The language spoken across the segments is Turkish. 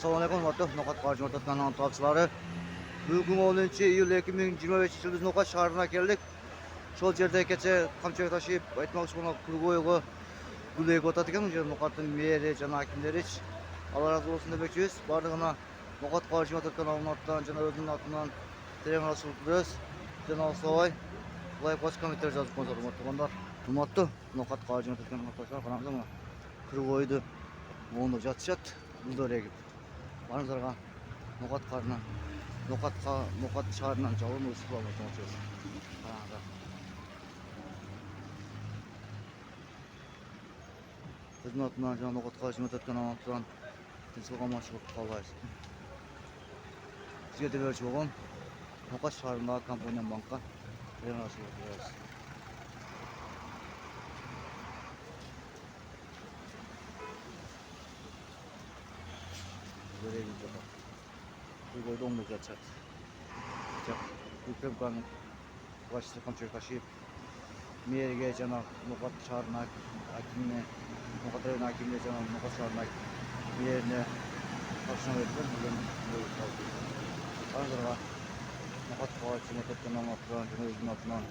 Assalamualaikum warahmatullahi wabarakatuh. Kanal takipçileri. Bugün 10 iyul 2025 yılı biz Nokat şehrine geldik. Şol yerde keçe kamçıya taşıyıp aytmoqchi bo'lgan Kurgoyga gullayıp o'tadigan Nokat'ın meri jana hakimleri hiç Allah razı olsun deb aytamiz. Bardığına Nokat qarshi o'tadigan kanallardan jana o'zining atidan telefon asılıp duruz. Jana Osoy like bosh komentar yozib qo'yinglar hurmatli. Hurmatli Nokat qarshi o'tadigan arkadaşlar kanalda Kurgoydu. Onu jatışat biz oraya gidip. Barınızlarga Nokat karına Nokat şehrinin çalın ısık olmak çalışıyoruz. Bizden atından can Nokat karşıma tetken anlatılan tinçlik amaçlık kalayız. Bizge de verici olan Nokat şehrindeki Kampanyan Banka veren asılık yapıyoruz. Böyle bir cevap. Bu boyda 10 metre çat. Yüklem kanı başlığı kamçıya taşıyıp Meri'ye cana Nokat şehrine hakimine Nokat evine hakimine cana Nokat şehrine yerine karşına verdiler. Bugün böyle kaldı. Anadolu'da Nokat Kavaçı Notat'tan anlatılan cana özünün altından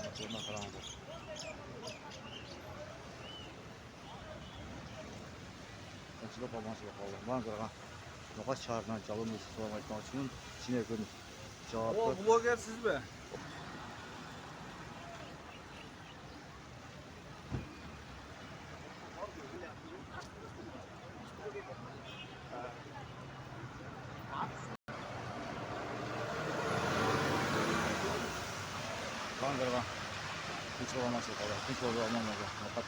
Notat'tan karanlıdır. Kançılık olması bakalım. Manzara Nokat şehrine çalın ısık olmak için içine görünür. O blogger siz be. Manzara tinç olması bakalım. Tinç olması